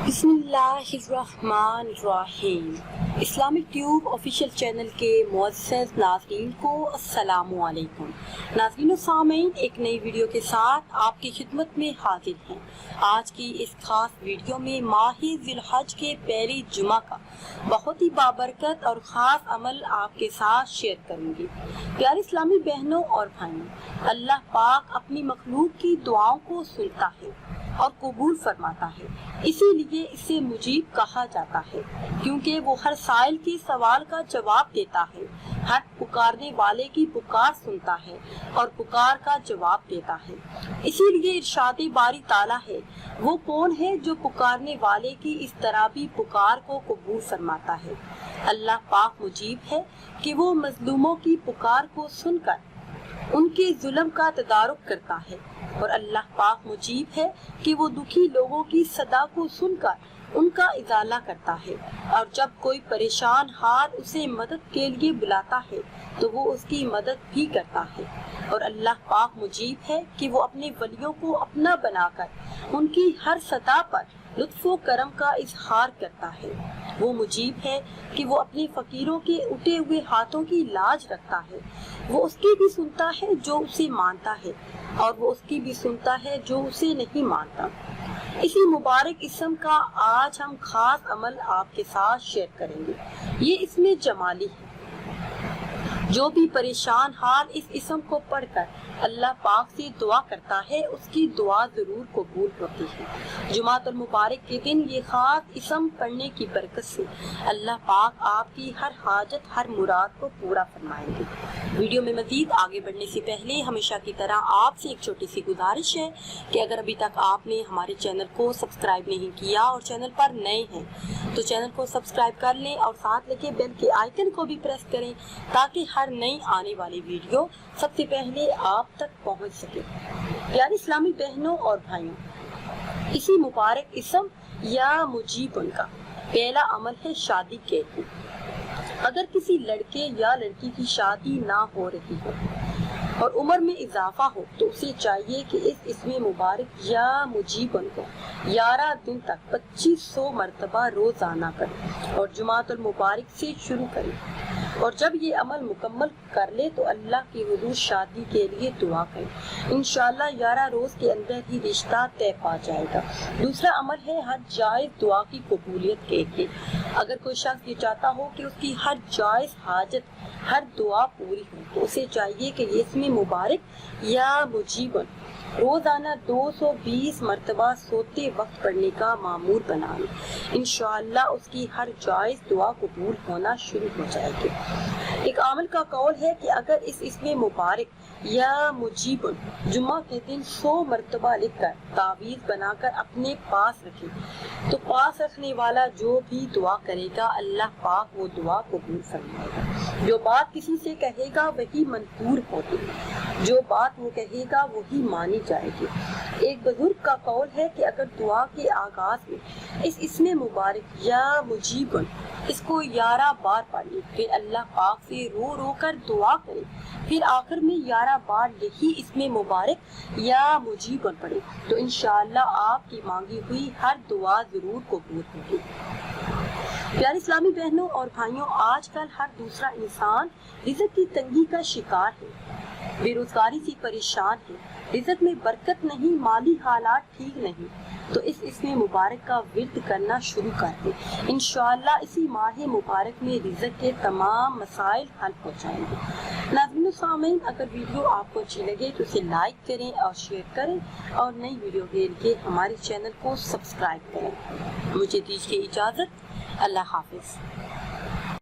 بسم اللہ الرحمن الرحیم۔ اسلامک ٹیوب آفیشیل چینل کے معزز ناظرین کو السلام علیکم۔ ناظرین و سامعین، ایک نئی ویڈیو کے ساتھ آپ کی خدمت میں حاضر ہیں۔ آج کی اس خاص ویڈیو میں ماہ ذی الحج کے پہلی جمعہ کا بہت ہی بابرکت اور خاص عمل آپ کے ساتھ شیئر کروں گی۔ پیارے اسلامی بہنوں اور بھائیوں، اللہ پاک اپنی مخلوق کی دعاؤں کو سنتا ہے اور قبول فرماتا ہے، اسی لیے اسے مجیب کہا جاتا ہے، کیونکہ وہ ہر سائل کی سوال کا جواب دیتا ہے، ہر پکارنے والے کی پکار سنتا ہے اور پکار کا جواب دیتا ہے۔ اسی لیے ارشاد باری تعالیٰ ہے، وہ کون ہے جو پکارنے والے کی اس طرح بھی پکار کو قبول فرماتا ہے۔ اللہ پاک مجیب ہے کہ وہ مظلوموں کی پکار کو سن کر ان کے ظلم کا تدارک کرتا ہے، اور اللہ پاک مجیب ہے کہ وہ دکھی لوگوں کی صدا کو سن کر ان کا ازالہ کرتا ہے، اور جب کوئی پریشان حال اسے مدد کے لیے بلاتا ہے تو وہ اس کی مدد بھی کرتا ہے، اور اللہ پاک مجیب ہے کہ وہ اپنے ولیوں کو اپنا بنا کر ان کی ہر صدا پر لطف و کرم کا اظہار کرتا ہے۔ وہ مجیب ہے کہ وہ اپنے فقیروں کے اٹھے ہوئے ہاتھوں کی لاج رکھتا ہے۔ وہ اس کی بھی سنتا ہے جو اسے مانتا ہے، اور وہ اس کی بھی سنتا ہے جو اسے نہیں مانتا۔ اسی مبارک اسم کا آج ہم خاص عمل آپ کے ساتھ شیئر کریں گے۔ یہ اسم جمالی ہے۔ جو بھی پریشان حال اس اسم کو پڑھ کر اللہ پاک سے دعا کرتا ہے، اس کی دعا ضرور قبول ہوتی ہے۔ جمعہ المبارک کے دن یہ خاص اسم پڑھنے کی برکت سے اللہ پاک آپ کی ہر حاجت، ہر مراد کو پورا فرمائیں گے۔ ویڈیو میں مزید آگے بڑھنے سے پہلے ہمیشہ کی طرح آپ سے ایک چھوٹی سی گزارش ہے کہ اگر ابھی تک آپ نے ہمارے چینل کو سبسکرائب نہیں کیا اور چینل پر نئے ہیں تو چینل کو سبسکرائب کر لیں، اور ساتھ لگے بیل کے آئیکن کو بھی پریس کریں تاکہ ہر نئی آنے والی ویڈیو سب سے پہلے آپ تک پہنچ سکے۔ پیارے اسلامی بہنوں اور بھائیوں، اسی مبارک اسم یا مجیب ان کا پہلا عمل ہے شادی کے لیے۔ اگر کسی لڑکے یا لڑکی کی شادی نہ ہو رہی ہو اور عمر میں اضافہ ہو تو اسے چاہیے کہ اس اسم مبارک یا مجیب ان کو 11 دن تک 2500 مرتبہ روزانہ کرے اور جمعہ المبارک سے شروع کرے، اور جب یہ عمل مکمل کر لے تو اللہ کی حضور شادی کے لیے دعا کرے۔ انشاءاللہ 11 روز کے اندر ہی رشتہ طے پا جائے گا۔ دوسرا عمل ہے ہر جائز دعا کی قبولیت کے لیے۔ اگر کوئی شخص یہ چاہتا ہو کہ اس کی ہر جائز حاجت، ہر دعا پوری ہو تو اسے چاہیے کہ یہ اسم مبارک یا مجیب روزانہ 220 مرتبہ سوتے وقت پڑھنے کا معمول بنا لے۔ انشاءاللہ اس کی ہر جائز دعا قبول ہونا شروع ہو جائے گی۔ ایک عامل کا قول ہے کہ اگر اس اسم مبارک یا مجیب جمعہ کے دن 100 مرتبہ لکھ کر تعویذ بنا کر اپنے پاس رکھے تو پاس رکھنے والا جو بھی دعا کرے گا اللہ پاک وہ دعا قبول فرمائے گا۔ جو بات کسی سے کہے گا وہی منظور ہوتی ہے، جو بات وہ کہے گا وہی مانی جائے گی۔ ایک بزرگ کا قول ہے کہ اگر دعا کے آغاز میں اس اسم مبارک یا مجیب اس کو 11 بار پڑھ لے، پھر اللہ پاک سے رو رو کر دعا کرے، پھر آخر میں 11 بار یہی اسم مبارک یا مجیب پڑھے تو انشاءاللہ آپ کی مانگی ہوئی ہر دعا ضرور قبول ہوگی۔ پیارے اسلامی بہنوں اور بھائیوں، آج کل ہر دوسرا انسان رزق کی تنگی کا شکار ہے، بے روزگاری سے پریشان ہے، رزق میں برکت نہیں، مالی حالات ٹھیک نہیں، تو اس اسم مبارک کا ورد کرنا شروع کر دیں۔ انشاءاللہ اسی ماہ مبارک میں رزق کے تمام مسائل حل ہو جائیں گے۔ ناظرین و سامعین، اگر ویڈیو آپ کو اچھی لگے تو اسے لائک کریں اور شیئر کریں، اور نئی ویڈیو کے لیے ہمارے چینل کو سبسکرائب کریں۔ مجھے دیجیے اجازت، اللہ حافظ۔